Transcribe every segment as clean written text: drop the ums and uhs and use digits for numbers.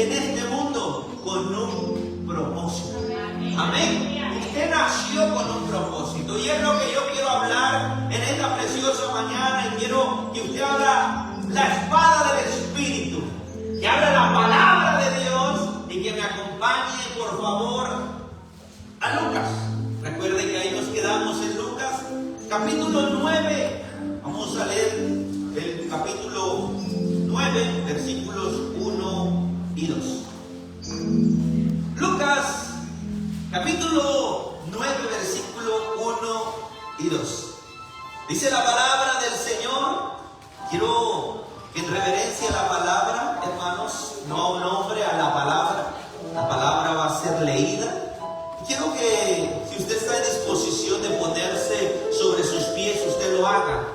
en este mundo con un propósito. Amén. Usted nació con un propósito y es lo que yo quiero hablar en esta preciosa mañana. Y quiero que usted abra la espada del Espíritu, que abra la palabra de Dios y que me acompañe, por favor, a Lucas. Recuerde que ahí nos quedamos en Lucas, capítulo 9. Vamos a leer el capítulo 9, versículos 1 y 2. Lucas, capítulo 9, versículo 1 y 2. Dice la palabra del Señor. Quiero que en reverencia a la palabra, hermanos, no a un hombre, a la palabra. La palabra va a ser leída. Quiero que, si usted está en disposición de ponerse sobre sus pies, usted lo haga,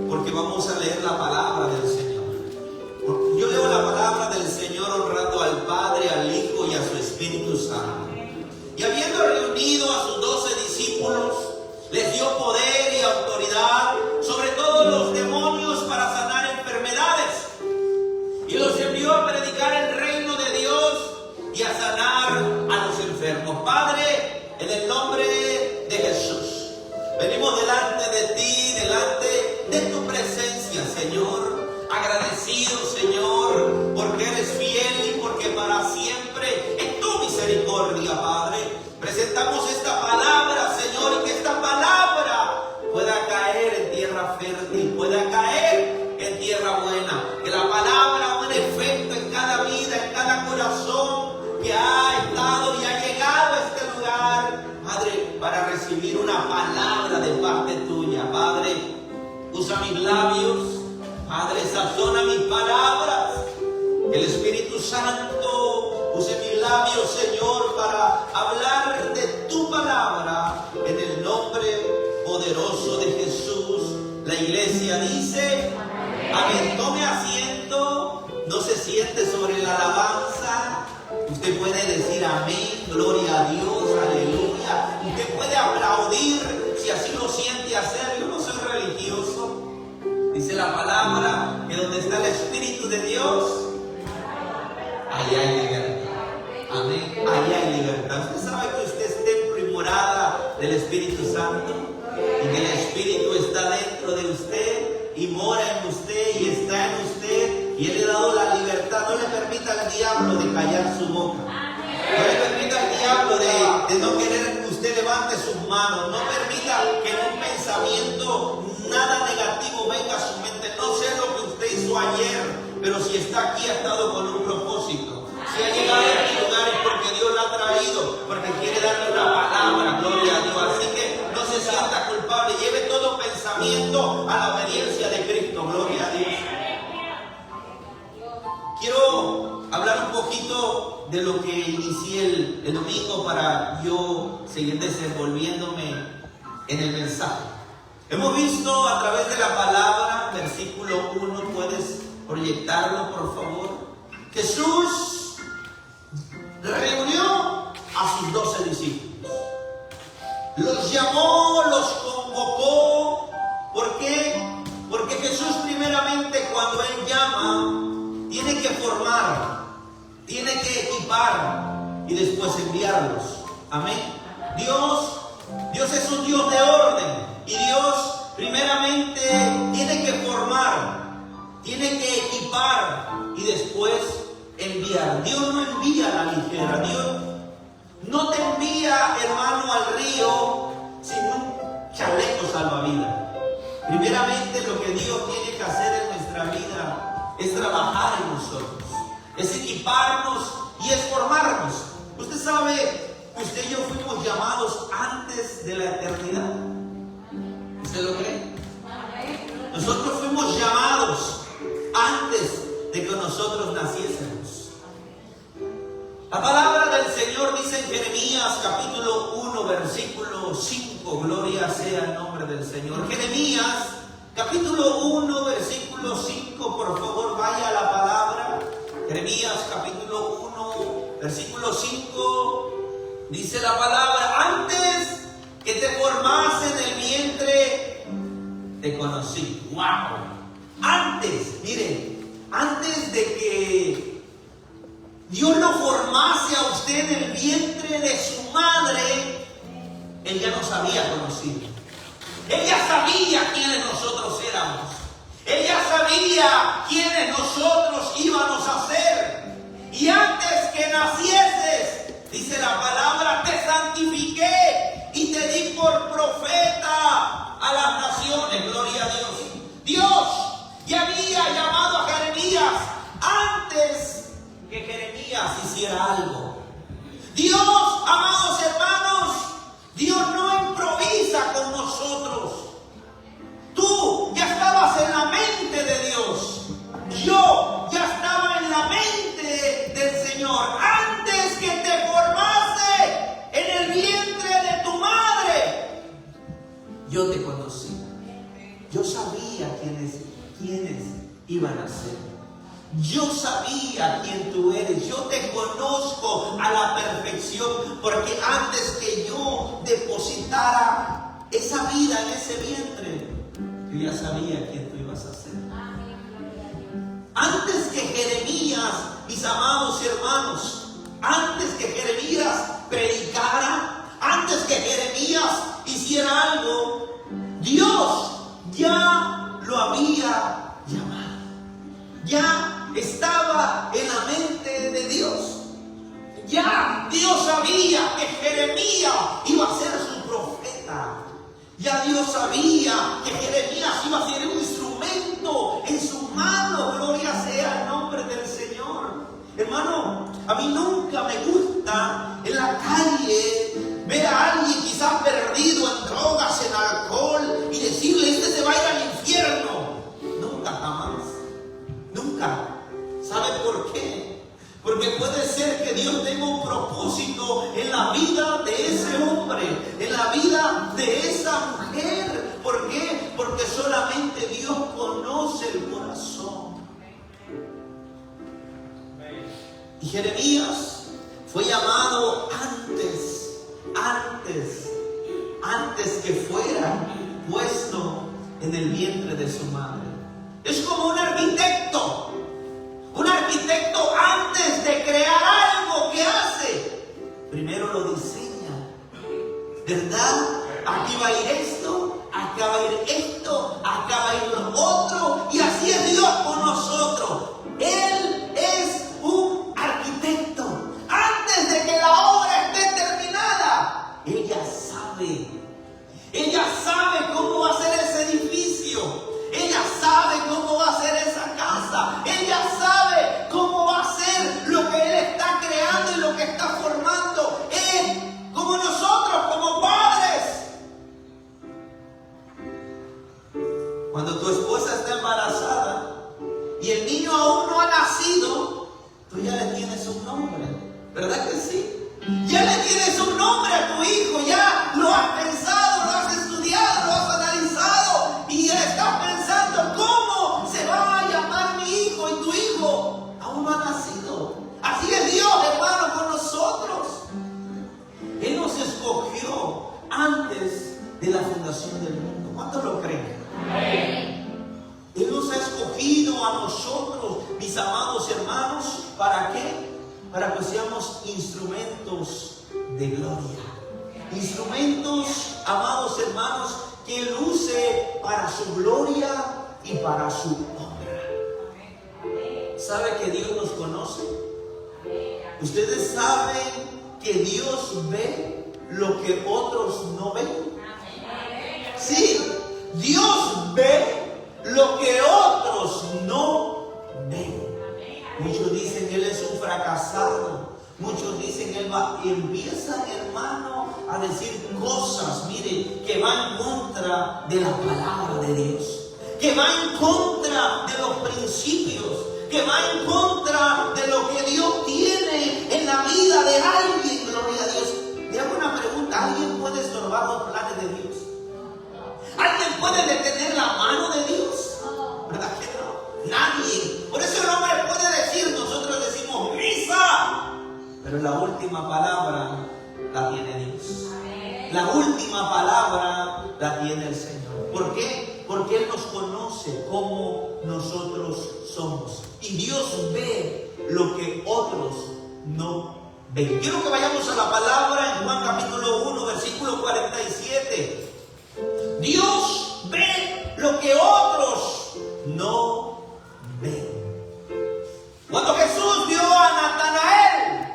porque vamos a leer la palabra del Señor. Yo leo la palabra del Señor honrando al Padre, al Hijo y a su Espíritu Santo. Y habiendo reunido a sus 12 discípulos, les dio poder y autoridad sobre todos los demonios para sanar enfermedades. Y los envió a predicar el reino de Dios y a sanar a los enfermos. Padre, en el nombre de Jesús, venimos delante de ti, delante de tu presencia, Señor. Agradecido, Señor, porque eres fiel y porque para siempre es tu misericordia, Padre. Presentamos esta palabra, Señor, y que esta palabra pueda caer en tierra fértil, pueda caer en tierra buena. Que la palabra haga un efecto en cada vida, en cada corazón que ha estado y ha llegado a este lugar, Padre, para recibir una palabra de parte tuya. Padre, usa mis labios, Padre, sazona mis palabras. Que el Espíritu Santo use mis labios, Señor, para hablar de tu palabra en el nombre poderoso de Jesús. La iglesia dice: amén. Tome asiento, no se siente sobre la alabanza. Usted puede decir amén, gloria a Dios, aleluya. Usted puede aplaudir si así lo siente hacer. Yo no soy religioso. Dice la palabra que donde está el Espíritu de Dios, allá hay libertad. Amén. Allá hay libertad. Usted sabe que usted es templo y morada del Espíritu Santo, y que el Espíritu está dentro de usted y mora en usted y está en usted, y Él le ha dado la libertad. No le permita al diablo de callar su boca. No le permita al diablo de no querer que usted levante sus manos. No permita que en un pensamiento nada negativo venga a su mente. No sé lo que usted hizo ayer, pero si está aquí ha estado con un propósito. Si ha llegado a este lugar es porque Dios la ha traído, porque quiere darle una palabra, gloria a Dios. Así que no se sienta culpable, lleve todo pensamiento a la obediencia de Cristo, gloria a Dios. Quiero hablar un poquito de lo que inicié el domingo para yo seguir desenvolviéndome en el mensaje. Hemos visto a través de la palabra, versículo 1, puedes proyectarlo por favor. Jesús reunió a sus 12 discípulos. Los llamó, los convocó. ¿Por qué? Porque Jesús primeramente, cuando Él llama, tiene que formar, tiene que equipar y después enviarlos. Amén. Dios es un Dios de orden, y Dios primeramente tiene que formar, tiene que equipar y después enviar. Dios no envía a la ligera. Dios no te envía, hermano, al río sin un chaleco salvavidas. Primeramente lo que Dios tiene que hacer en nuestra vida es trabajar en nosotros, es equiparnos y es formarnos. Usted sabe que usted y yo fuimos llamados antes de la eternidad. ¿Usted lo cree? Nosotros fuimos llamados antes de que nosotros naciésemos. La palabra del Señor dice en Jeremías capítulo 1 versículo 5, gloria sea el nombre del Señor. Jeremías capítulo 1 versículo 5, por favor vaya a la palabra. Jeremías capítulo 1 versículo 5, dice la palabra: antes que te formase en el vientre te conocí. ¡Wow! Antes, miren, antes de que Dios lo formase a usted en el vientre de su madre, Él ya nos había conocido. Él ya sabía quiénes nosotros éramos. Él ya sabía quiénes nosotros íbamos a ser. Y antes que nacieses, dice la palabra, te santifiqué y te di por profeta a las naciones. Gloria a Dios. Dios ya había llamado a Jeremías antes que Jeremías hiciera algo. Dios, amados hermanos, Dios no improvisa con nosotros. Tú ya estabas en la mente de Dios. Yo ya estaba en la mente del Señor antes que te formase en el vientre de tu madre. Yo te conocí. Yo sabía quiénes iban a ser. Yo sabía quién tú eres. Yo te conozco a la perfección, porque antes que yo depositara esa vida en ese vientre, yo ya sabía quién tú ibas a ser. Antes que Jeremías, mis amados hermanos, antes que Jeremías predicara, antes que Jeremías hiciera algo, Dios ya lo había llamado. Ya estaba en la mente de Dios. Ya Dios sabía que Jeremías iba a ser su profeta. Ya Dios sabía que Jeremías iba a ser un instrumento en su mano. Gloria sea el nombre del Señor. Hermano, a mí nunca me gusta en la calle ver a alguien quizás perdido en drogas, en alcohol, y decirle, este se va a ir al infierno. Nunca, jamás. Nunca. ¿Sabe por qué? Porque puede ser que Dios tenga un propósito en la vida de ese hombre, en la vida de esa mujer. ¿Por qué? Porque solamente Dios conoce el corazón. Y Jeremías fue llamado antes que fuera puesto en el vientre de su madre. Es como un arquitecto. Un arquitecto, antes de crear algo que hace, primero lo diseña. ¿Verdad? Aquí va a ir esto, acá va a ir esto, acá va a ir lo otro. Y así es Dios con nosotros. Él es un arquitecto. Antes de que la obra esté terminada, Él ya sabe. Ella sabe cómo va a ser ese edificio. Ella sabe cómo va a ser esa casa. Ella sabe cómo va a ser lo que Él está creando y lo que está formando. Como nosotros, como padres. Cuando tu esposa está embarazada y el niño aún no ha nacido, tú ya le tienes un nombre. ¿Verdad que sí? Ya le tienes un nombre a tu hijo. Ya lo has pensado, lo has estudiado, lo has analizado. Y ya estás pensando cómo se va a llamar mi hijo. Y tu hijo aún no ha nacido. Así es Dios, hermano, con nosotros. Él nos escogió antes de la fundación del mundo. ¿Cuántos lo creen? Él nos ha escogido a nosotros, mis amados hermanos. ¿Para qué? Para que seamos instrumentos de gloria. Instrumentos, amados hermanos, que Él use para su gloria y para su honra. ¿Sabe que Dios nos conoce? Ustedes saben que Dios ve lo que otros no ven. Sí, Dios ve lo que otros no ven. Muchos dicen que Él es un fracasado. Muchos dicen que Él empieza, hermano, a decir cosas, mire, que va en contra de la palabra de Dios, que va en contra de los principios, que va en contra de lo que Dios tiene en la vida de alguien. Gloria a Dios. Le hago una pregunta: ¿alguien puede estorbar los planes de Dios? ¿Alguien puede detener la mano de Dios? ¿Verdad que no? Nadie. Por eso el hombre puede decir, nosotros decimos misa, pero la última palabra la tiene Dios. La última palabra la tiene el Señor. ¿Por qué? Porque Él nos conoce como nosotros somos. Y Dios ve lo que otros no ven. Quiero que vayamos a la palabra en Juan capítulo 1, versículo 47. Dios ve lo que otros no ven. Cuando Jesús vio a Natanael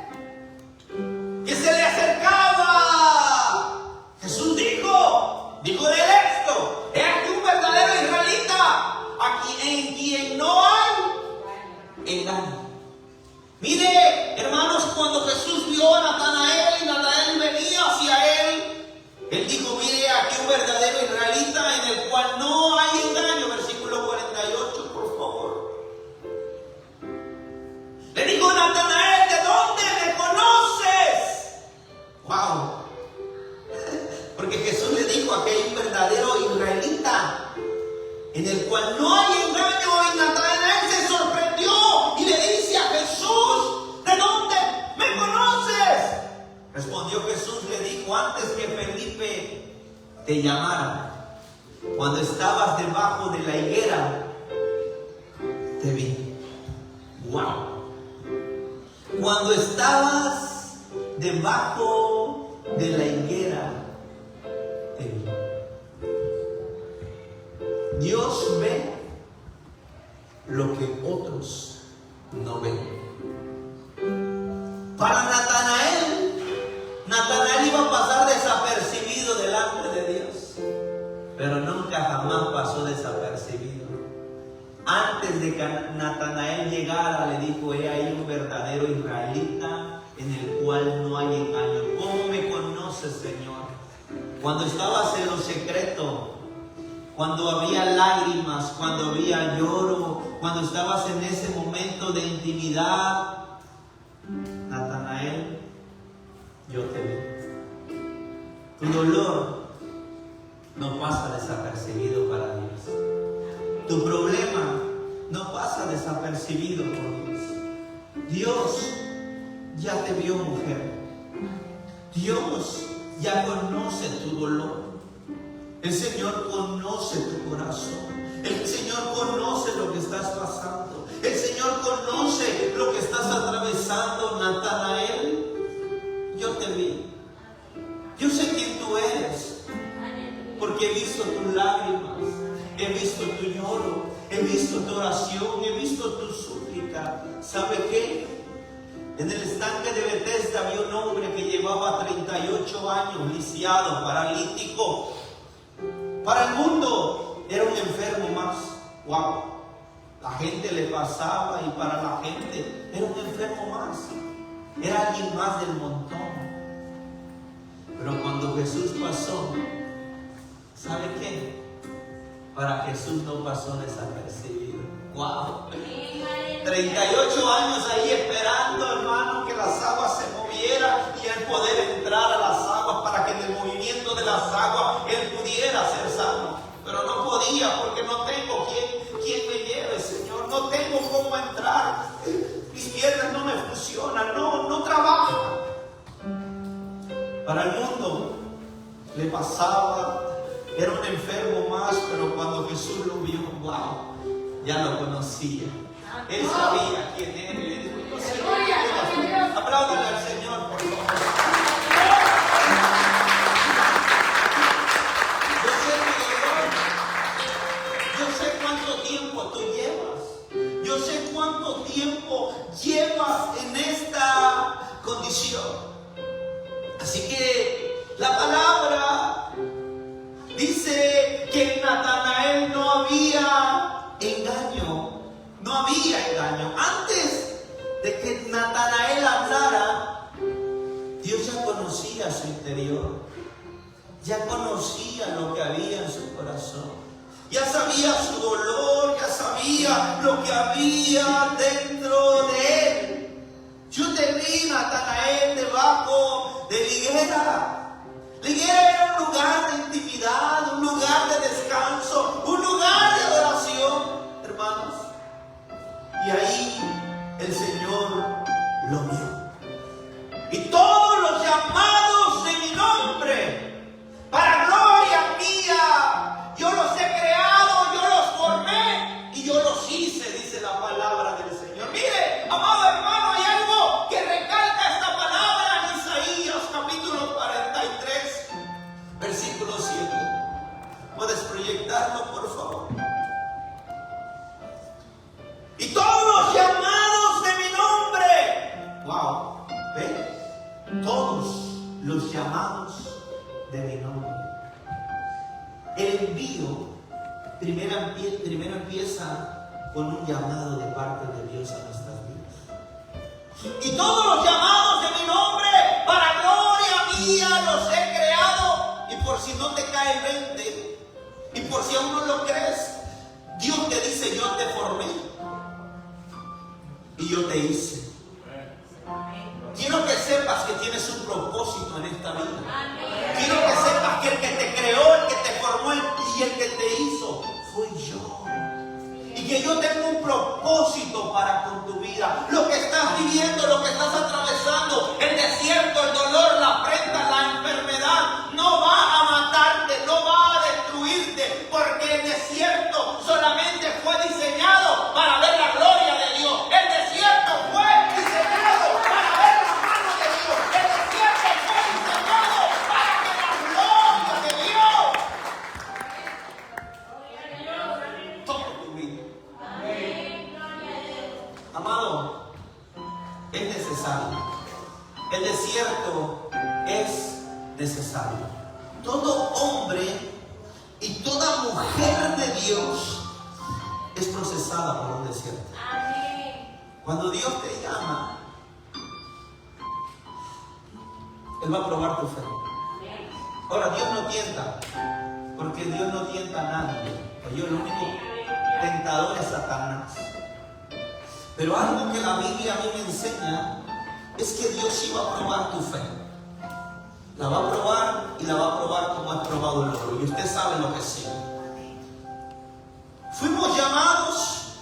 que se le acercaba, Jesús dijo de él esto: he aquí un verdadero israelita, en quien no hay engaño. Mire, hermanos, cuando Jesús vio a Natanael y Natanael venía hacia él dijo: mire, aquí un verdadero israelita en el cual no hay engaño. Versículo 48, por favor. Le dijo Natanael: ¿de dónde me conoces? ¡Wow! Porque Jesús le dijo: aquí hay un verdadero israelita en el cual no hay engaño. Y Natanael se sorprendió y le dice a Jesús: ¿de dónde me conoces? Respondió Jesús, le dijo: antes que Felipe te llamara, cuando estabas debajo de la higuera, te vi. ¡Wow! Cuando estabas debajo de la higuera, te vi. Dios ve lo que otros no ven. Para Natanael iba a pasar desapercibido delante de Dios, pero nunca jamás pasó desapercibido. Antes de que Natanael llegara, le dijo: he ahí un verdadero israelita en el cual no hay engaño. ¿Cómo me conoces, Señor? Cuando estabas en lo secreto, cuando había lágrimas, cuando había lloro, cuando estabas en ese momento de intimidad, Natanael, yo te vi. Tu dolor no pasa desapercibido para Dios. Tu problema no pasa desapercibido por Dios. Dios ya te vio, mujer. Dios ya conoce tu dolor. El Señor conoce tu corazón. El Señor conoce lo que estás pasando. El Señor conoce lo que estás atravesando. Natanael, yo te vi. Yo sé quién tú eres, porque he visto tus lágrimas, he visto tu lloro, he visto tu oración, he visto tu súplica. ¿Sabe qué? En el estanque de Betesda había un hombre que llevaba 38 años lisiado, paralítico. Para el mundo era un enfermo más. ¡Wow! La gente le pasaba y para la gente era un enfermo más. Era alguien más del montón. Pero cuando Jesús pasó, ¿sabe qué? Para Jesús no pasó desapercibido. ¡Wow! 38 años ahí esperando, hermano, que las aguas se movieran y él poder entrar a las aguas para que en el movimiento de las aguas él pudiera ser sano. Pero no podía porque no tengo quien me lleve, Señor. No tengo cómo entrar. Mis piernas no me funcionan, no trabajan. Para el mundo le pasaba, era un enfermo más, pero cuando Jesús lo vio, wow, ya lo conocía. Él sabía quién era. Le dijo: yo sé quién eres. Apláudale al Señor, por favor. Yo sé tu dolor. Yo sé cuánto tiempo tú llevas. Yo sé cuánto tiempo llevas en esta condición. Así que la palabra dice que en Natanael no había engaño. No había engaño. Antes de que Natanael hablara, Dios ya conocía su interior. Ya conocía lo que había en su corazón. Ya sabía su dolor, ya sabía lo que había dentro de él. Yo te vi, Natanael, debajo de la higuera. La higuera era un lugar de intimidad, un lugar de descanso, un lugar de adoración, hermanos. Y ahí el Señor lo vio. Y todos los llamados de mi nombre, para gloria mía, yo los he creado, yo los formé y yo los hice, dice la palabra del Señor. Mire, amado hermano, hay algo que recalca Y todos los llamados de mi nombre. Wow. ¿Ven? Todos los llamados de mi nombre. El envío primero empieza con un llamado de parte de Dios a nuestras vidas. Y todos los llamados de mi nombre, para gloria mía, los he creado. Y por si no te cae el 20, y por si aún no lo crees, Dios te dice: yo te formé y yo te hice. Quiero que sepas que tienes un propósito en esta vida. Quiero que sepas que el que te creó, el que te formó y el que te hizo fui yo. Y que yo tengo un propósito para con tu vida. Lo que estás viviendo, lo que estás atravesando, el desierto, el dolor, la afrenta, la enfermedad, no va a matarte, no va a destruirte, porque el desierto solamente fue diseñado para ver la gloria de Dios. El desierto fue diseñado para ver la mano de Dios. El desierto fue diseñado para que la gloria de Dios toque tu vida. Amado, es necesario. El desierto es necesario. Todo hombre y toda mujer de Dios es procesada por un desierto. Cuando Dios te llama, Él va a probar tu fe. Ahora, Dios no tienta, porque Dios no tienta a nadie. Oye, el único tentador es Satanás. Pero algo que la Biblia a mí me enseña es que Dios iba a probar tu fe. La va a probar y la va a probar como has probado el oro. Y usted sabe lo que sigue. Fuimos llamados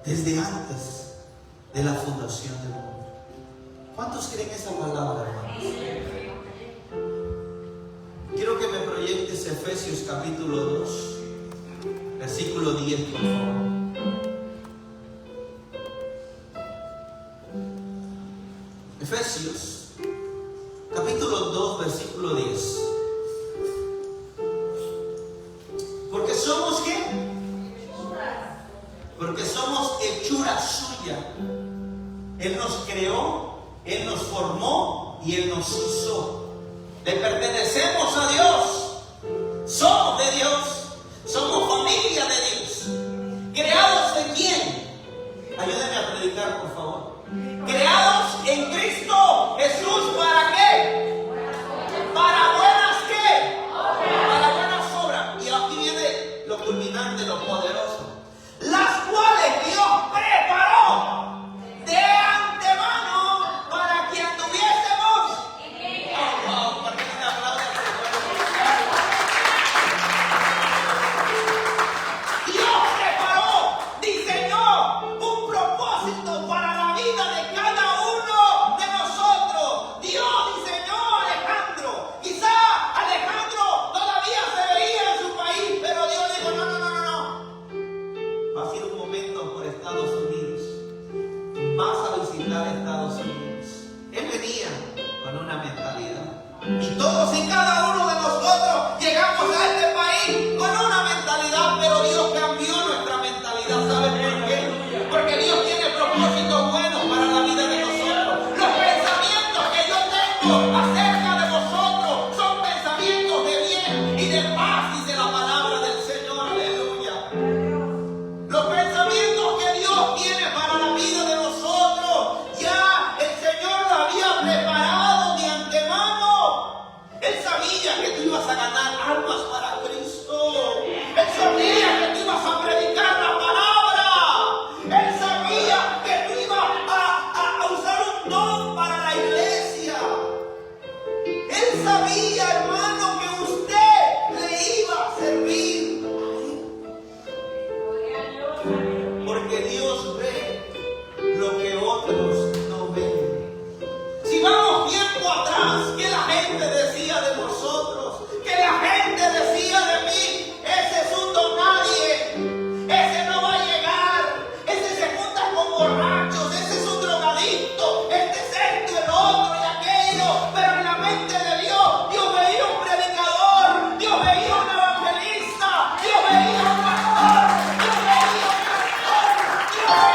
desde antes de la fundación del mundo. ¿Cuántos creen esa palabra, hermanos? Quiero que me proyectes Efesios capítulo 2, versículo 10, por favor. Efesios capítulo 2, versículo 10. Porque somos ¿qué? Porque somos hechura suya. Él nos creó, Él nos formó y Él nos hizo. Le pertenecemos a Dios. Somos de Dios. Somos familia de Dios. ¿Creados de quién? Ayúdenme a predicar, por favor. Creados en Cristo Jesús, ¿para qué? Para buenas ¿qué? Para buenas obras. Y aquí viene lo culminante, lo poderoso. Las cuales Dios preparó de antemano para que anduviésemos. Oh, ¿por qué no le aplaudan? Dios preparó, diseñó un propósito para la vida de cada uno de nosotros. Dios diseñó a Alejandro. Quizá Alejandro todavía se veía en su país, pero Dios dijo: no. Va a ir un momento por Estados Unidos. Vas a visitar Estados Unidos. Él venía con una mentalidad. Y todos y cada uno de nosotros llegamos a este país con una mentalidad, pero Dios cambió nuestra mentalidad. ¿Saben por qué? Porque Dios tiene propósitos buenos para la vida de nosotros. Los pensamientos que yo tengo acerca de vosotros son pensamientos de bien y de paz, dice la palabra del Señor. Aleluya. Los pensamientos que Dios tiene para la vida de nosotros, ya el Señor lo había preparado de antemano. Él sabía que tú ibas a ganar almas para Cristo. Él sabía que tú ibas a predicar la palabra. Él sabía que tú ibas a usar un don para la iglesia. Él sabía, hermano, que usted le iba a servir. Porque Dios ve lo que otros no ven. Si vamos tiempo atrás, ¿qué la gente decía de nosotros? ¿Qué la gente decía de mí? Ese es un don nadie. Ese no va a llegar. Ese se junta con borrachos. Ese es un drogadicto. Este es esto, el otro y aquello. Pero en la mente de Dios, Dios veía un predicador. Dios veía un evangelista. Dios veía un pastor. Dios veía un pastor. Dios veía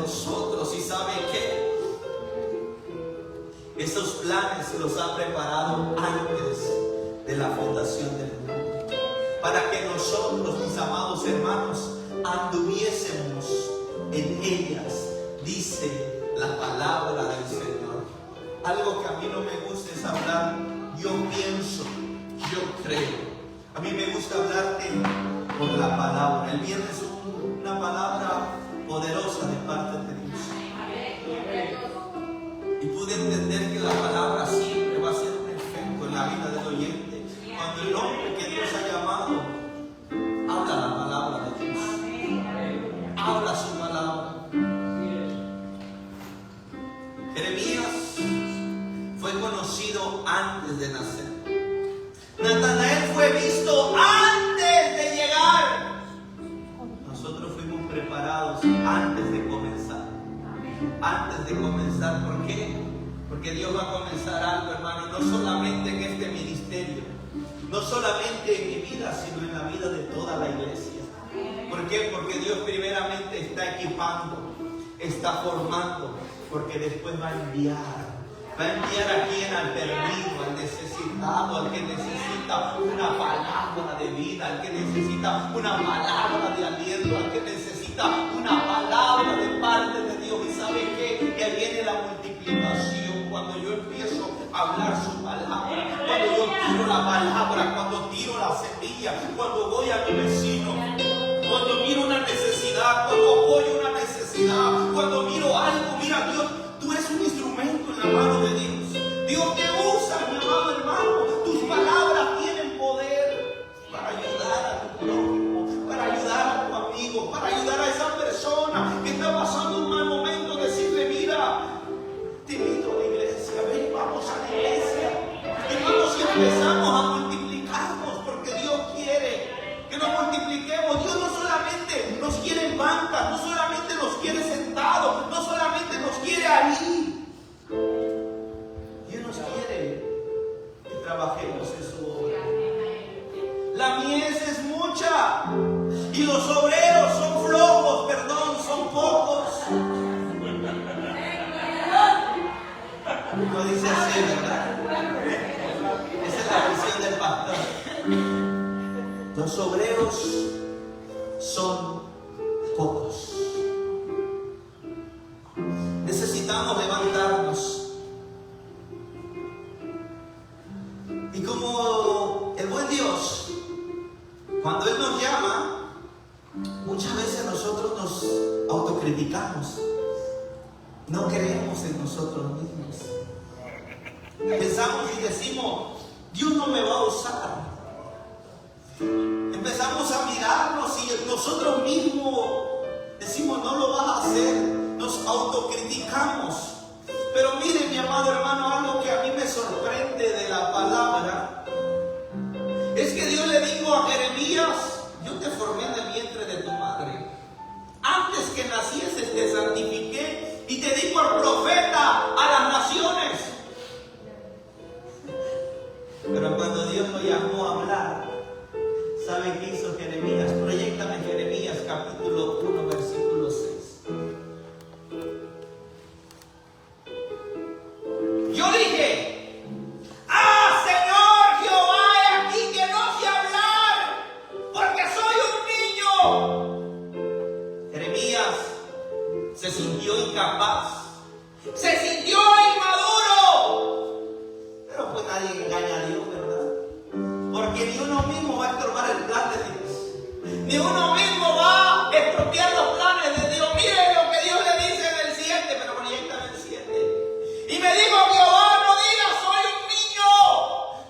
nosotros. ¿Y sabe qué? Esos planes los ha preparado antes de la fundación del mundo, para que nosotros, mis amados hermanos, anduviésemos en ellas, dice la palabra del Señor. Algo que a mí no me gusta es hablar, yo pienso, yo creo. A mí me gusta hablarte por la palabra. El viernes es una palabra poderosa de parte de Dios. Y pude entender que la palabra siempre va a ser un efecto en la vida del oyente. Cuando el hombre que Dios ha llamado habla la palabra de Dios, habla su palabra. Jeremías fue conocido antes de nacer. Natanael fue visto antes de llegar. Nosotros fuimos preparados antes de comenzar. Antes de comenzar, ¿por qué? Porque Dios va a comenzar algo, hermano, no solamente en este ministerio, no solamente en mi vida, sino en la vida de toda la iglesia. ¿Por qué? Porque Dios primeramente está equipando, está formando, porque después va a enviar. Va a enviar a quien, al perdido, al necesitado, al que necesita una palabra de vida, al que necesita una palabra de aliento, al que necesita una palabra de parte de Dios. ¿Y sabe qué? Que viene la multiplicación cuando yo empiezo a hablar su palabra, cuando yo tiro la palabra, cuando tiro la semilla, cuando voy a mi vecino, cuando miro una necesidad, cuando apoyo una necesidad, cuando miro algo. Mira, Dios, tú eres un instrumento en la mano de Dios. Dios te usa, mi amado hermano. Tus palabras tienen poder para ayudar a tu prójimo, para ayudar a tu amigo, para ayudar a esa persona que está pasando un mal momento. Decirle, mira, te invito a la iglesia, ven, vamos a la iglesia. Hermanos, si empezamos a multiplicarnos, porque Dios quiere que nos multipliquemos. Dios no solamente nos quiere en banca, no solamente nos quiere sentados, no solamente nos quiere ahí. Dios nos quiere que trabajemos en su obra. La mies es mucha y los obreros son flojos, perdón, son pocos. Lo dice así, ¿verdad? Esa es la visión del pastor. Los obreros son pocos. Necesitamos levantarnos. Y como el buen Dios, cuando Él nos llama, muchas veces nosotros nos autocriticamos. No creemos en nosotros mismos. Pensamos y decimos, Dios no me va a usar. Empezamos a mirarnos y nosotros mismos decimos, no lo vas a hacer. Nos autocriticamos. Pero mire, mi amado hermano, algo que a mí me sorprende de la palabra es que Dios le dijo a Jeremías, yo te formé en el vientre de tu madre. Antes que nacieses te santifiqué y te di por profeta a las naciones. Pero cuando Dios lo llamó a hablar, ¿saben qué hizo Jeremías? Proyéctame Jeremías capítulo 1, versículo 6. Yo dije, Señor Jehová, he aquí que no sé hablar, porque soy un niño. Jeremías se sintió incapaz, se sintió inmaduro. Pero pues nadie engaña a Dios, ¿verdad? Porque ni uno mismo va a estorbar el plan de Dios, ni uno mismo va a estropear los planes de Dios. Miren lo que Dios le dice en el 7, pero proyectan el 7. Y me dijo, Jehová, no digas soy un niño,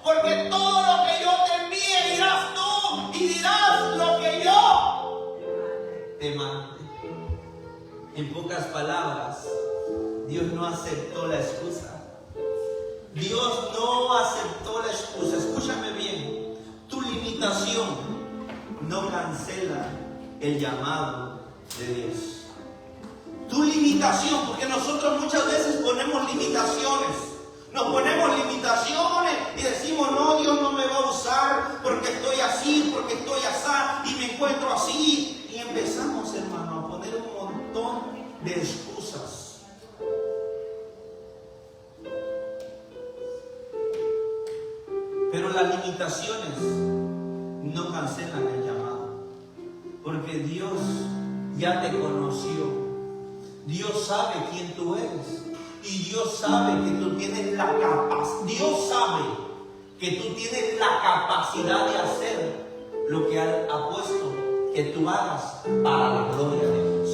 porque todo lo que yo te envíe dirás tú, y dirás lo que yo te mande. En pocas palabras, Dios no aceptó la excusa. Dios no aceptó la excusa. Escúchame bien, tu limitación no cancela el llamado de Dios. Tu limitación, porque nosotros muchas veces ponemos limitaciones. Nos ponemos limitaciones y decimos, no, Dios no me va a usar porque estoy así, porque estoy así y me encuentro así. Y empezamos, hermano, a poner un montón de excusas. limitaciones no cancelan el llamado. Porque Dios ya te conoció. Dios sabe quién tú eres. Y Dios sabe que tú tienes la capacidad. Dios sabe que tú tienes la capacidad de hacer lo que ha puesto que tú hagas para la gloria de Dios.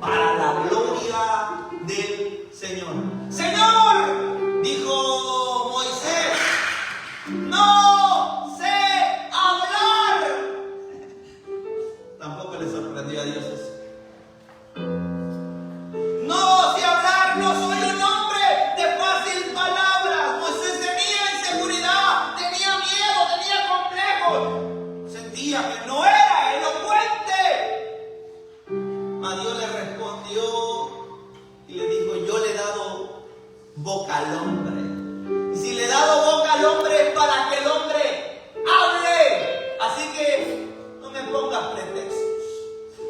Para la gloria del Señor. Señor, dijo Moisés, no sé hablar. Tampoco le sorprendió a Dios eso. No sé hablar, no soy un hombre de fácil palabras. Moisés tenía inseguridad, tenía miedo, tenía complejo. Sentía que no era elocuente. Mas Dios le respondió y le dijo, yo le he dado boca al hombre. Y si le he dado boca al hombre es para que el hombre hable. Así que no me pongas pretextos,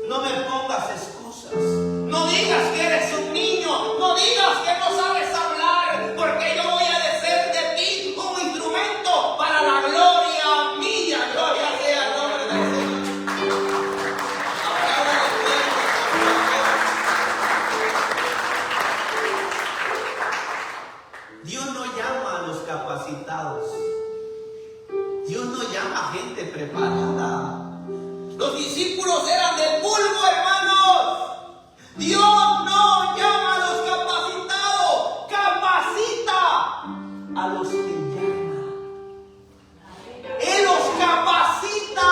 no me pongas excusas. No digas que eres un niño, no digas que no sabes hablar, porque yo voy a hacer de ti un instrumento para la gloria mía. Gloria sea el nombre del Señor. Dios no llama a los capacitados. Dios no llama a gente preparada. Los discípulos eran del polvo, hermanos. Dios no llama a los capacitados, capacita a los que llama. Él los capacita.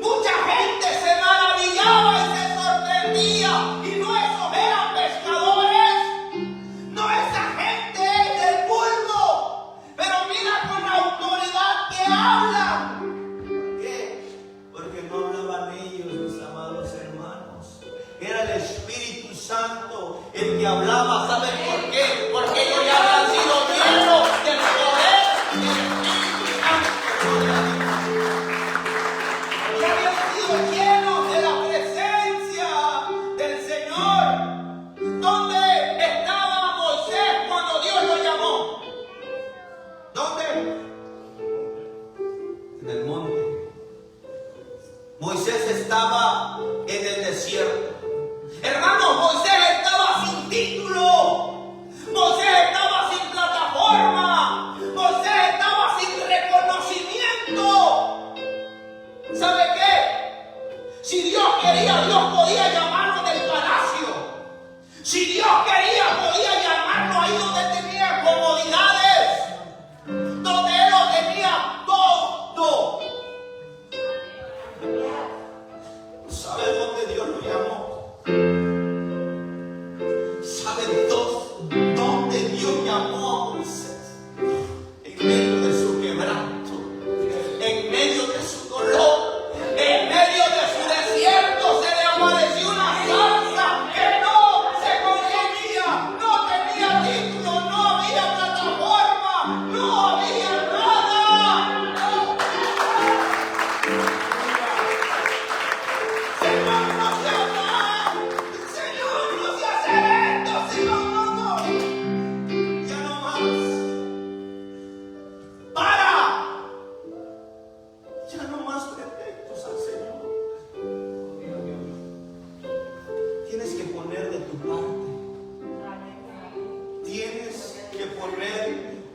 Mucha gente se maravillaba y se sorprendía. Y no esos eran pescadores. No, esa gente es del polvo. Pero mira con la autoridad que habla. ¿Por qué? Porque no hablaban ellos, mis amados hermanos. Era el Espíritu Santo el que hablaba. ¿Saben por qué? Porque ellos ya habían sido llenos del poder del Espíritu Santo. Ya habían sido llenos de la presencia del Señor. ¿Dónde estaba Moisés cuando Dios lo llamó? ¿Dónde? En el monte. Moisés estaba en el desierto. Hermanos, Moisés estaba sin título. Moisés estaba sin plataforma. Moisés estaba sin reconocimiento. ¿Sabe qué? Si Dios quería, Dios podía llamarlo del palacio. Si Dios quería, podía llamarlo ahí donde tenía comodidades, donde Él lo tenía todo. ¿Sabe dónde Dios lo llamó? ¿Saben dónde Dios llamó a Moisés? En medio de su quebranto, en medio de su dolor, en medio de su desierto, se le apareció una zarza que no se consumía, no tenía título, no había plataforma, no había nada. Señor, no se habla. Señor, no se hace esto. Señor, no. Ya no más. Para. Ya no más pretextos al Señor. Tienes que poner de tu parte. Tienes que poner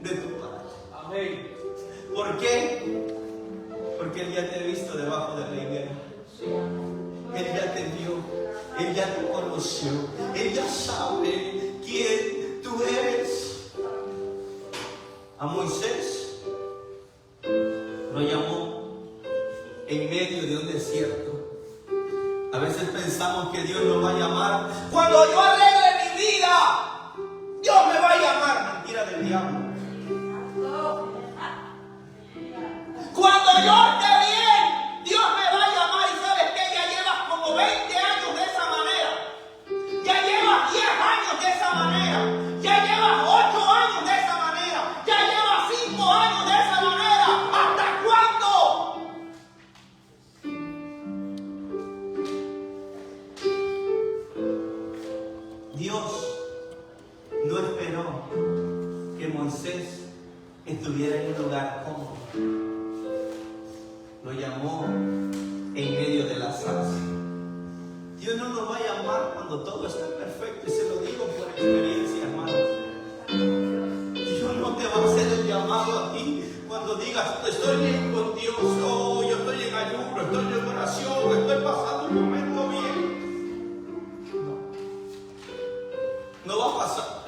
de tu parte. Amén. ¿Por qué? Porque Él ya te ha visto debajo de la higuera. Él ya te vio, Él ya te conoció, Él ya sabe quién tú eres. A Moisés lo llamó en medio de un desierto. A veces pensamos que Dios nos va a llamar cuando yo arregle mi vida. Dios me va a llamar. Mentira del diablo. Cuando yo esté bien, Dios me va a llamar. Y sabes que ya llevas como 20 años de esa manera. Ya llevas 10 años de esa manera. Ya llevas 8 años de esa manera. Ya llevas 5 años de esa manera. ¿Hasta cuándo? Dios no esperó que Moisés estuviera en un lugar cómodo. lo llamó en medio de la zarza. Dios no nos va a llamar cuando todo está perfecto, y se lo digo por experiencia, hermanos. Dios no te va a hacer el llamado a ti cuando digas, estoy bien con Dios, oh, yo estoy en ayuno, estoy en oración, estoy pasando un momento bien. No va a pasar.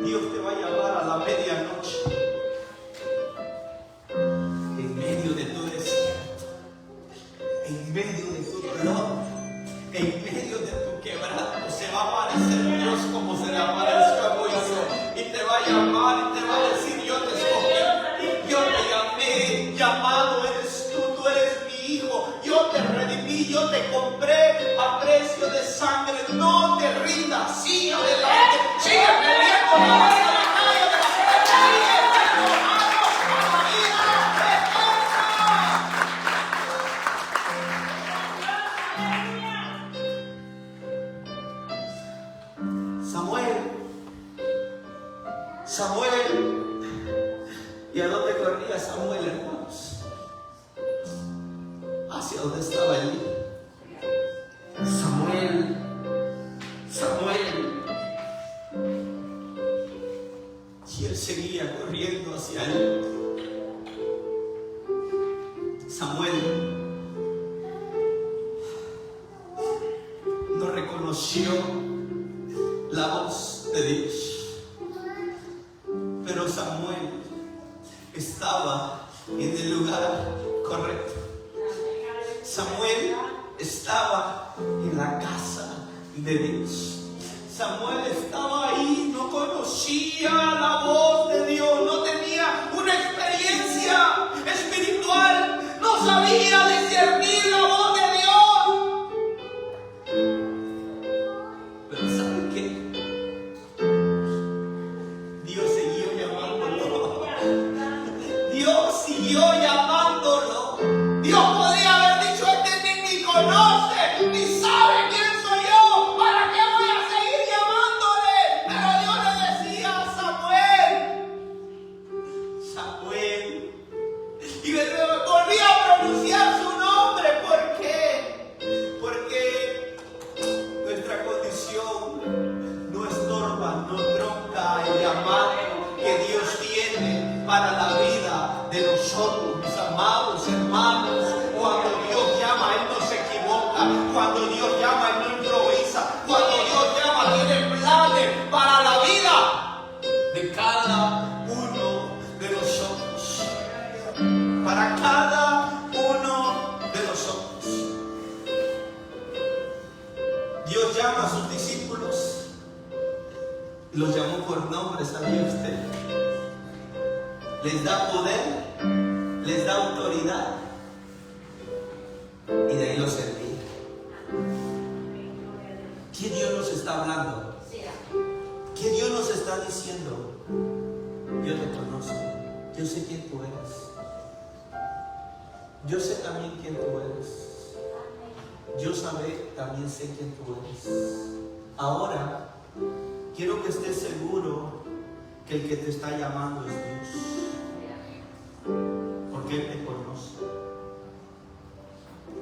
Dios te va a llamar a la medianoche, en medio de tu desierto, en medio de tu dolor, en medio de tu quebranto. Se va a aparecer Dios como se le apareció a Moisés, y te va a llamar y te va a decir, yo te escogí, yo te llamé, llamado eres tú, tú eres mi hijo, yo te redimí, yo te compré a precio de sangre. No te rindas, sigue adelante, sigue peleando la batalla. Samuel, ¿y a dónde corría Samuel, hermanos? Hacia donde estaba Elí. Samuel. Y él seguía corriendo hacia él. Samuel no reconoció la voz de Dios. Pero Samuel estaba en el lugar correcto. Samuel estaba en la casa de Dios. Samuel estaba ahí, no conocía la voz de Dios, no tenía una experiencia espiritual, no sabía discernir la voz de Dios. Pero ¿saben qué? Dios siguió llamándolo. Dios podría haber dicho, este ni conoce, ni sabe quién soy yo, ¿para qué voy a seguir llamándole? Pero Dios le decía a Samuel, y volvía a pronunciar su nombre. ¿Por qué? Porque nuestra condición no estorba, no tronca el llamado que Dios tiene para la vida de nosotros, mis amados hermanos. Cuando Dios llama, Él no se equivoca. Cuando Dios llama, Él no improvisa. Cuando Dios llama, tiene planes para la vida de cada uno de nosotros. Para cada uno de nosotros. Dios llama a sus discípulos. Los llamó por nombre, ¿sabía usted? Les da poder, les da autoridad, y de ahí los envía. ¿Qué Dios nos está hablando? ¿Qué Dios nos está diciendo? Yo te conozco, yo sé quién tú eres. Yo sé también quién tú eres. Yo también sé quién tú eres. Ahora, quiero que estés seguro que el que te está llamando es Dios. Porque Él te conoce.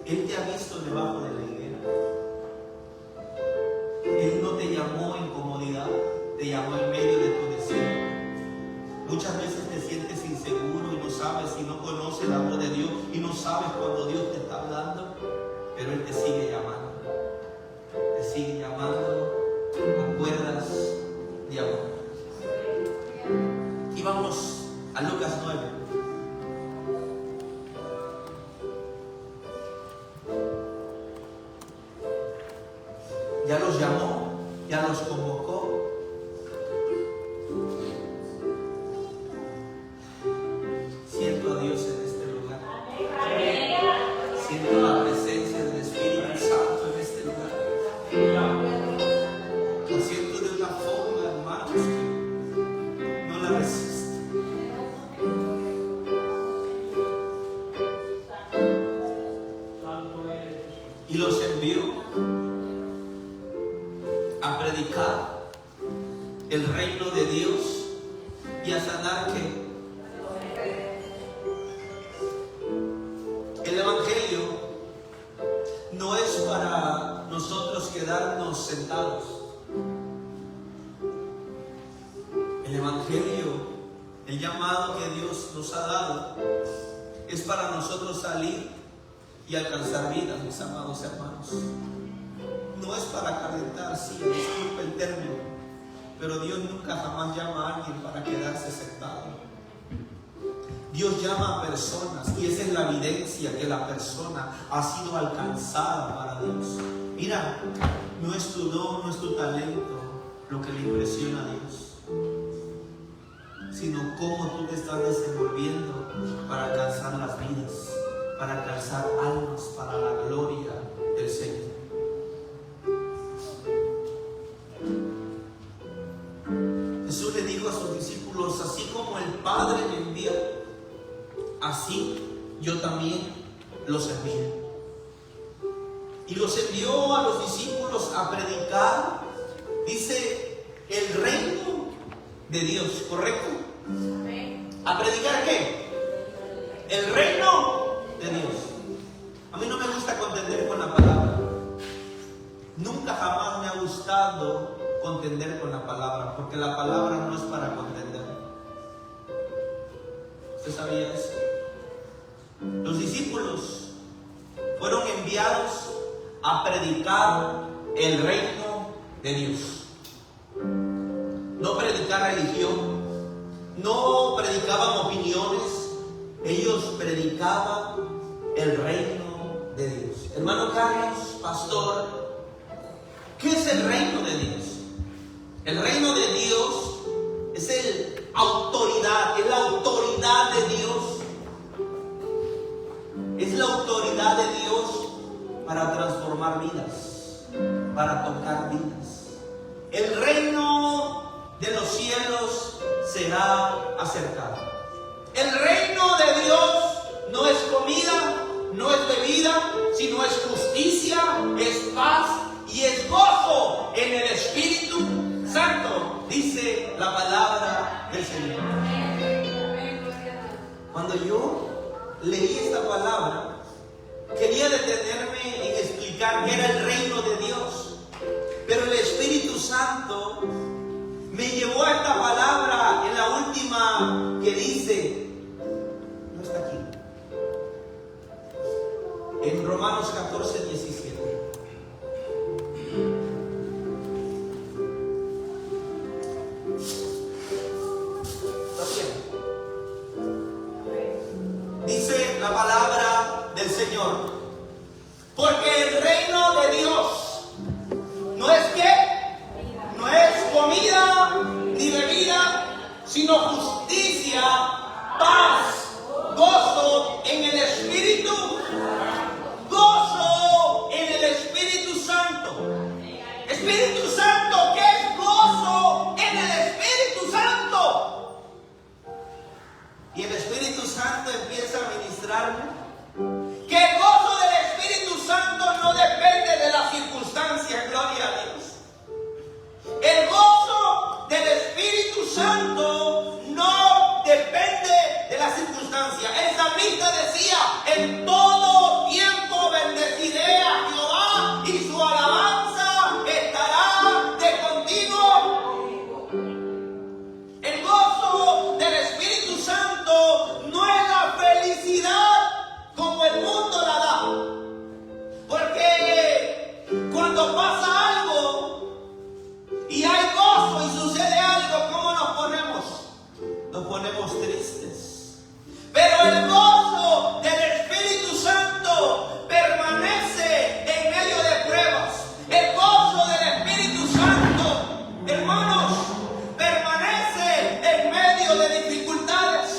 Él te ha visto debajo de la higuera. Él no te llamó en comodidad, te llamó en medio de tu desierto. Muchas veces te sientes inseguro y no sabes y no conoces la voz de Dios y no sabes cuando Dios te está hablando, pero Él te sigue llamando. Te sigue llamando a cuerdas de amor. Y vamos a Lucas 9. Ya los llamó, ya los convocó. Siento a Dios en este lugar. Siento la presencia del Espíritu Santo en este lugar. Lo siento de una forma, hermanos, que no la resisto. Y los envió a predicar el reino de Dios y a sanar ¿qué? quedarnos sentados. El Evangelio, el llamado que Dios nos ha dado, es para nosotros salir y alcanzar vidas, mis amados hermanos. No es para calentar, sí, disculpe el término, pero Dios nunca jamás llama a alguien para quedarse sentado. Dios llama a personas y esa es la evidencia que la persona ha sido alcanzada para Dios. Mira, no es tu don, no es tu talento lo que le impresiona a Dios, sino cómo tú te estás desenvolviendo para alcanzar las vidas, para alcanzar almas para la gloria del Señor. Jesús le dijo a sus discípulos: así como el Padre me envió, así yo también los envié. Y los envió a los discípulos a predicar, dice, el reino de Dios, ¿correcto? ¿A predicar qué? El reino de Dios. A mí no me gusta contender con la palabra. Nunca jamás me ha gustado contender con la palabra, porque la palabra no es para contender. ¿Usted sabía eso? Los discípulos fueron enviados a predicar el reino de Dios. No predicar religión, no predicaban opiniones, ellos predicaban el reino de Dios. Hermano Carlos, pastor, ¿qué es el reino de Dios? El reino de Dios es la autoridad de Dios. Es la autoridad de Dios para transformar vidas, para tocar vidas. El reino de los cielos será acercado. El reino de Dios no es comida, no es bebida, sino es justicia, es paz y es gozo en el Espíritu Santo, dice la palabra del Señor. Cuando yo leí esta palabra, quería detenerme en explicar qué era el reino de Dios, pero el Espíritu Santo me llevó a esta palabra en la última que dice, no está aquí, en Romanos 14, 17. Dice la palabra del Señor: porque el reino de Dios no es no es comida ni bebida, sino justicia, paz, gozo en el Espíritu, gozo en el Espíritu Santo. Espíritu Santo, ¿qué es gozo en el Espíritu Santo? Y el Espíritu Santo empieza a ministrarme que el gozo del Espíritu Santo no depende de las circunstancias, gloria a Dios. El gozo del Espíritu Santo no depende de las circunstancias. El salmista decía: en todo tiempo bendeciré a Jehová y su alabanza estará de continuo. El gozo del Espíritu Santo no es la felicidad como el mundo la da. Porque cuando pasa algo y hay gozo y sucede algo, ¿cómo nos ponemos? Nos ponemos tristes. Pero el gozo del Espíritu Santo permanece en medio de pruebas. El gozo del Espíritu Santo, hermanos, permanece en medio de dificultades.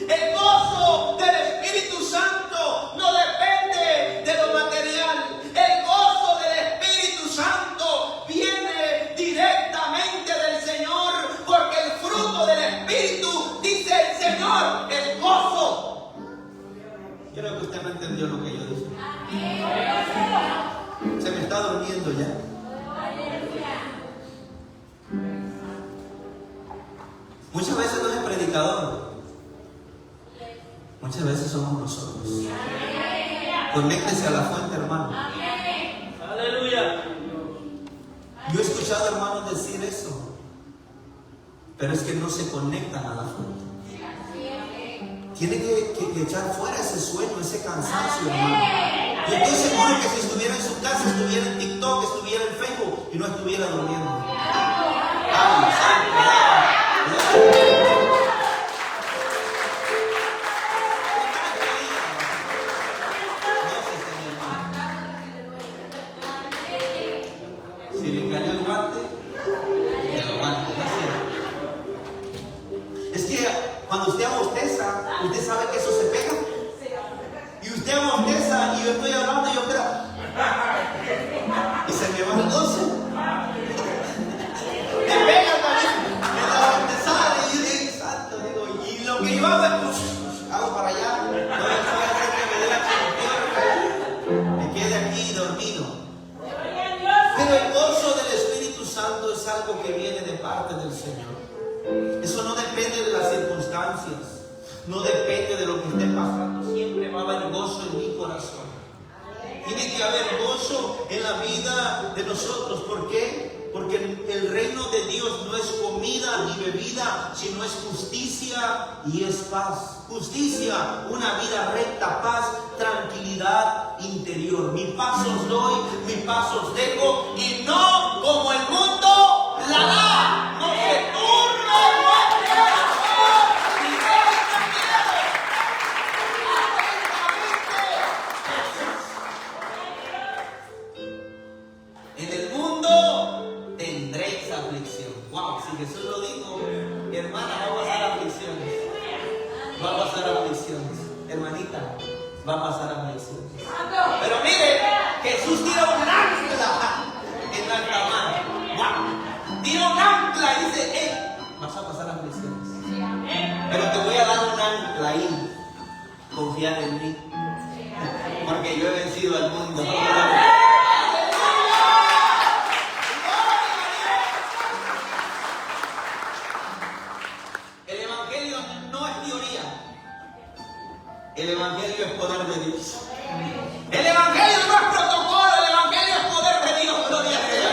El gozo del Espíritu Santo no depende de lo material. El gozo del Espíritu Santo viene directamente del Señor, porque el fruto del Espíritu, dice el Señor, es gozo. Creo que usted no entendió lo que yo dije. Se me está durmiendo ya. Muchas veces no es el predicador, muchas veces somos nosotros. Conéctese a la fuente, hermano. Aleluya. hermanos decir eso, pero es que no se conectan a la fuente. Tiene que echar fuera ese sueño, ese cansancio, hermano. Yo estoy seguro que si estuviera en su casa, estuviera en TikTok, estuviera en Facebook y no estuviera durmiendo. ¡Ay, santo! Si le cayó el guante, que lo guante, ¿no es cierto? Es que cuando usted abosteza, usted sabe que eso se pega. Y usted abosteza y yo estoy hablando y yo creo. Y se me va el gozo. Me pega también. Me da abostezada y yo digo, santo, digo, y lo que iba a ver, pues, hago para allá. No voy a hacer que me dé la chingada. Me quede aquí dormido. Pero el gozo del Espíritu Santo es algo que viene de parte del Señor. Eso no depende de las circunstancias, no depende de lo que esté pasando. Siempre va a haber gozo en mi corazón. Tiene que haber gozo en la vida de nosotros. ¿Por qué? Porque el reino de Dios no es comida ni bebida, sino es justicia y es paz. Justicia, una vida recta, paz, tranquilidad interior. Mi paz os doy, mi paz os dejo, y no como el mundo la da. No se turbe vuestro corazón, ni vuestro miedo. En el mundo tendréis aflicción. Wow, si Jesús lo dijo, hermana, va a pasar aflicciones. Va a pasar aflicciones. Hermanita, va a pasar aflicciones. Pero mire, Jesús tira un ancla en la cama. Wow. Tira un ancla y dice, hey, vas a pasar aflicciones. Pero te voy a dar un ancla ahí. Confiar en mí. Porque yo he vencido al mundo. El Evangelio no es teoría. El Evangelio es poder de Dios. El Evangelio no es protocolo, el Evangelio es poder de Dios. Gloria a Dios.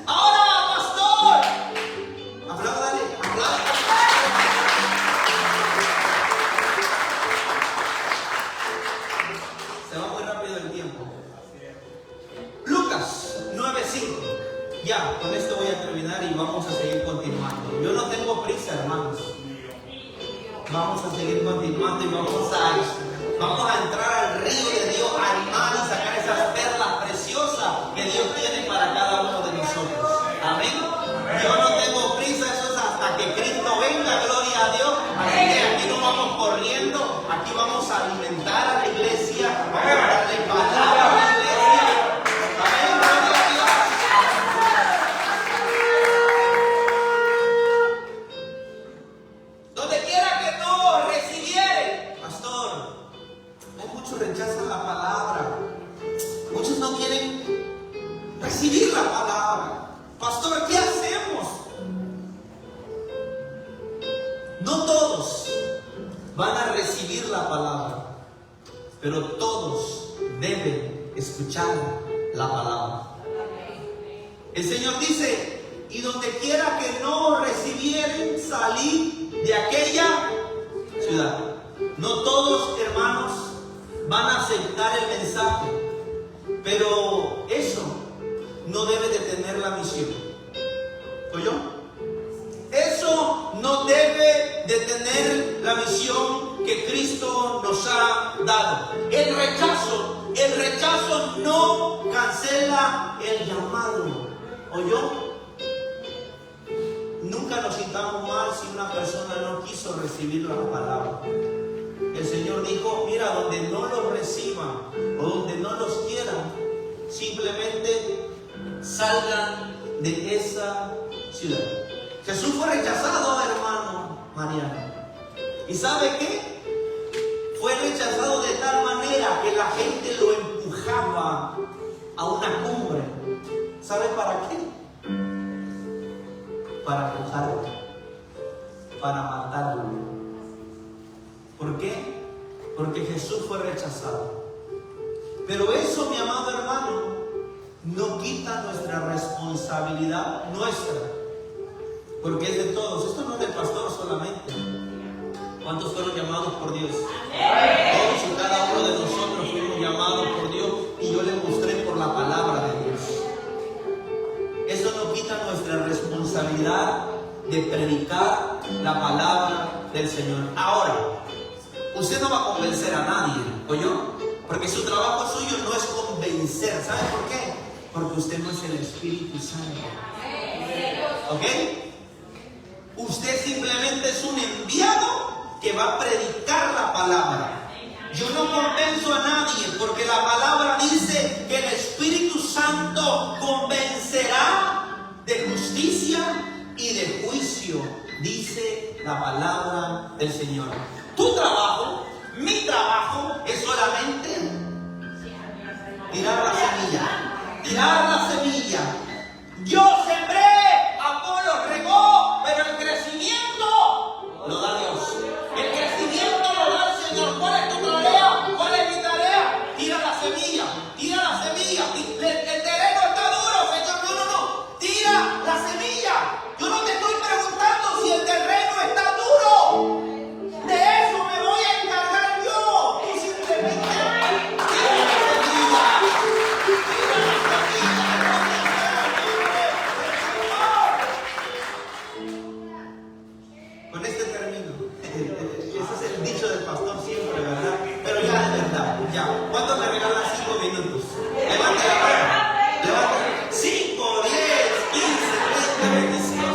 Ahora, pastor. Apláudale, apláudale. Se va muy rápido el tiempo. Lucas 9:5. Ya, con esto voy a terminar y vamos a seguir continuando. Yo no tengo prisa, hermanos. Vamos a seguir continuando y vamos a entrar al río de Dios, al mar, y sacar esas perlas preciosas que Dios tiene para cada uno de nosotros. Amén. Yo no tengo prisa, eso es hasta que Cristo venga, gloria a Dios. Así que aquí no vamos corriendo, aquí vamos a alimentar a la iglesia, vamos a darle palabra a la iglesia. Amén, gloria a Dios. Donde quiera que no recibiere, pastor, hay muchos rechazan la palabra. Muchos no quieren recibir la palabra. Pastor, ¿qué hacemos? No todos van a recibir la palabra, pero todos deben escuchar la palabra. El Señor dice, y donde quiera que no recibieren, salid de aquella ciudad. No todos, hermanos, van a aceptar el mensaje, pero eso no debe detener la misión. ¿Oyó? Eso no debe detener la misión que Cristo nos ha dado. El rechazo no cancela el llamado. ¿Oyó? Nunca nos sintamos mal si una persona no quiso recibir la palabra. El Señor dijo, mira, donde no los reciban o donde no los quieran, simplemente salgan de esa ciudad. Jesús fue rechazado, hermano Mariano. ¿Y sabe qué? Fue rechazado de tal manera que la gente lo empujaba a una cumbre. ¿Sabe para qué? Para empujarlo, para matarlo. ¿Por qué? Porque Jesús fue rechazado. Pero eso, mi amado hermano, no quita nuestra responsabilidad nuestra, porque es de todos. Esto no es del pastor solamente. ¿Cuántos fueron llamados por Dios? Todos y cada uno de nosotros fuimos llamados por Dios, y yo le mostré por la palabra de Dios. Eso no quita nuestra responsabilidad de predicar la palabra del Señor. Ahora, usted no va a convencer a nadie, ¿oyó? Porque su trabajo suyo no es convencer. ¿Sabe por qué? Porque usted no es el Espíritu Santo. ¿Ok? Usted simplemente es un enviado que va a predicar la palabra. Yo no convenzo a nadie, porque la palabra dice que el Espíritu Santo convencerá de justicia y de juicio, dice la palabra del Señor. Tu trabajo, mi trabajo, es solamente tirar la semilla. Tirar la semilla. Yo sembré, Apolo regó, pero el crecimiento lo da Dios. El crecimiento lo da el Señor. ¿Cuál es tu tarea? ¿Cuál es mi tarea? Tira la semilla. Tira la semilla. El terreno está duro, Señor. No. Tira la semilla. Yo no te estoy preguntando si el terreno está duro. De eso me voy a encargar yo. Tú simplemente tira la semilla. Tira la semilla. Con este término, ese es el dicho del pastor siempre, ¿verdad? Pero ya de verdad, ya. ¿Cuánto me regalan 5 minutos? Levante la mano. Levante. 5, 10, 15, 20, 25.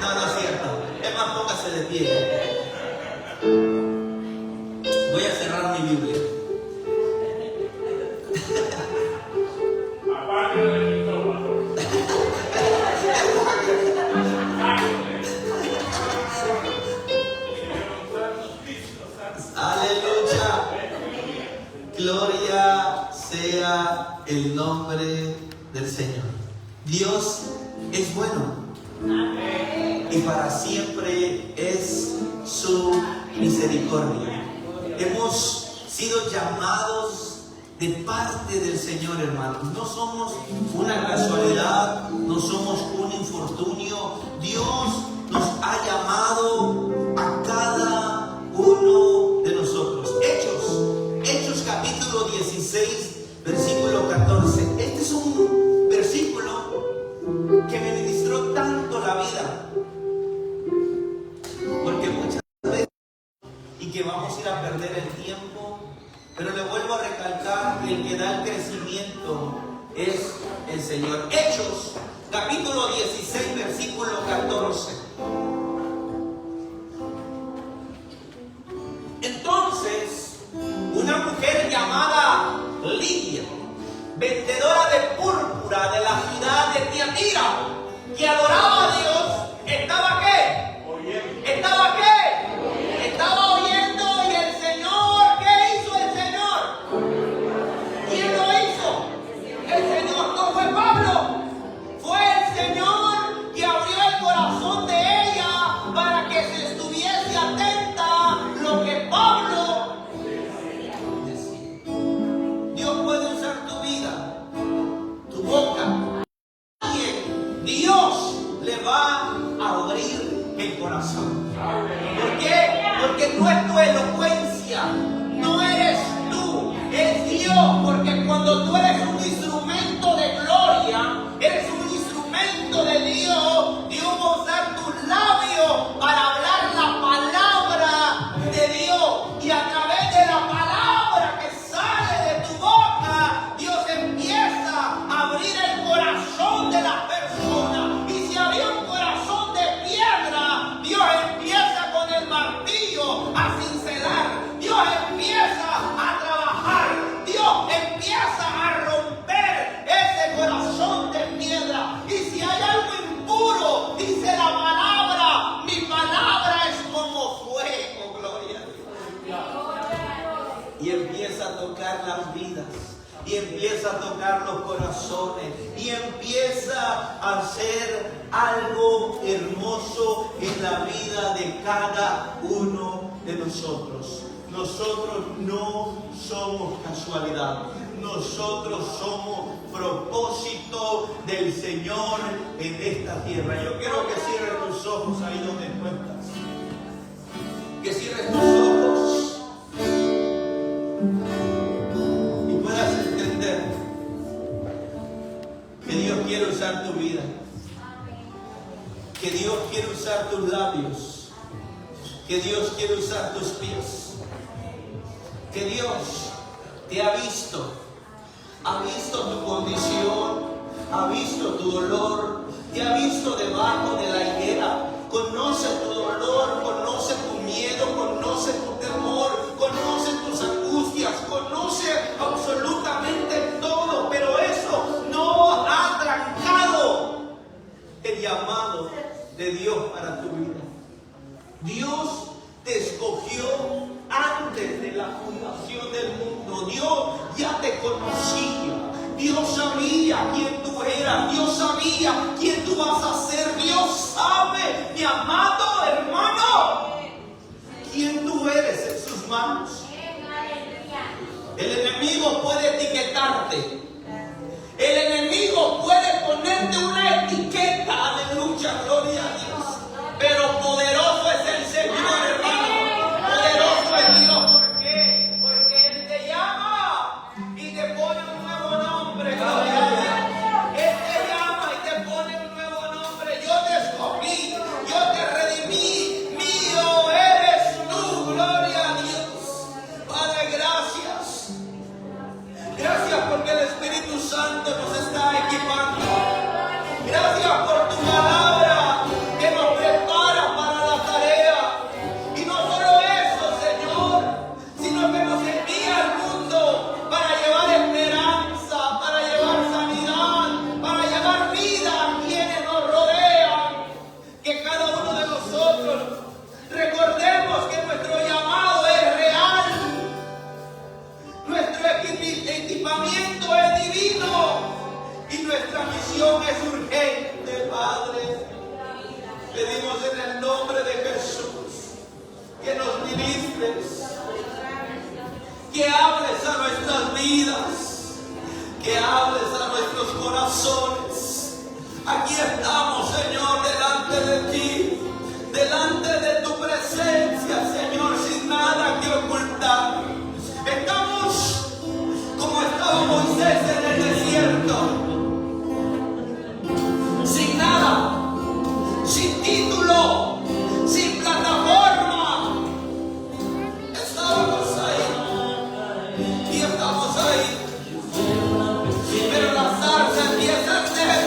No, no es cierto. Es más, póngase de pie. Voy a cerrar mi Biblia. Aleluya. Gloria sea el nombre del Señor. Dios es bueno y para siempre es su misericordia. Hemos sido llamados de parte del Señor, hermanos. No somos una casualidad, no somos un infortunio. Dios nos ha llamado a cada uno de nosotros. Hechos capítulo 16, versículo 14. Este es un versículo que me ministró tanto la vida, porque muchas veces, y que vamos a ir a perder el tiempo, pero le vuelvo a recalcar que el que da el crecimiento es el Señor. Hechos capítulo 16, versículo 14. Entonces, una mujer llamada Lidia, vendedora de púrpura de la ciudad de Tiatira, que adoraba a Dios, ¿estaba qué? ¿Estaba qué? Estaba oyendo, y el Señor, ¿qué hizo el Señor? ¿Quién lo hizo? El Señor. No fue Pablo, fue el Señor que abrió el corazón de ella para que se estuviese atenta a lo que Pablo decía. Dios puede usar tu vida, tu boca. Dios le va a abrir el corazón. ¿Por qué? Porque no es tu elocuencia, no eres tú, es Dios. Porque cuando tú eres un instrumento de gloria, eres un instrumento de Dios, Dios va a usar tus labios para hablar la palabra de Dios. Y a través de la palabra que sale de tu boca, Dios empieza a abrir el corazón de las personas. Y si había un corazón de piedra, Dios empieza con el martillo a cincelar. Dios empieza a trabajar. Dios empieza a romper ese corazón de piedra. Y si hay algo impuro, dice la palabra, mi palabra es como fuego, gloria a Dios. Y empieza a tocar las vidas, y empieza a tocar los corazones, y empieza a hacer algo hermoso en la vida de cada uno de nosotros. Nosotros no somos casualidad, nosotros somos propósito del Señor en esta tierra. Yo quiero que cierres tus ojos ahí donde tú estás. Que cierres tus ojos y puedas entender que Dios quiere usar tu vida, que Dios quiere usar tus labios, que Dios quiere usar tus pies, que Dios te ha visto tu condición, ha visto tu dolor, te ha visto debajo de la higuera, conoce tu dolor, conoce tu miedo, conoce tu temor, conoce tus angustias, conoce absolutamente todo, pero eso no ha trancado el llamado de Dios para tu vida. Dios te escogió antes de la fundación del mundo. Dios ya te conocía. Dios sabía quién tú eras. Dios sabía quién tú vas a ser. Dios sabe, mi amado hermano, quién tú eres en sus manos. El enemigo puede etiquetarte. El enemigo puede ponerte una etiqueta. Aleluya, gloria a Dios. Pero poderoso es el Señor, hermano. Poderoso es Dios. ¿Por qué? Porque Él te llama y te pone un nuevo nombre. Gloria a Dios. Él te llama y te pone un nuevo nombre. Yo te escogí, yo te redimí. Mío eres tú. Gloria a Dios. Padre, gracias. Gracias porque el Espíritu Santo nos está equipando. Gracias por tu palabra que nos prepara para la tarea. Y no solo eso, Señor, sino que nos envía al mundo para llevar esperanza, para llevar sanidad, para llevar vida a quienes nos rodean. Que cada uno de nosotros recordemos que nuestro llamado es real. Nuestro equipamiento es divino y nuestra misión es urgente, Padre. Pedimos en el nombre de Jesús que nos ministres, que hables a nuestras vidas, que hables a nuestros corazones. Aquí estamos, Señor, delante de ti, delante de tu presencia, Señor, sin nada que ocultar. Estamos como estaba Moisés en el desierto, sin nada, sin título, sin plataforma. Estábamos ahí y estamos ahí, pero la zarza empieza a arder.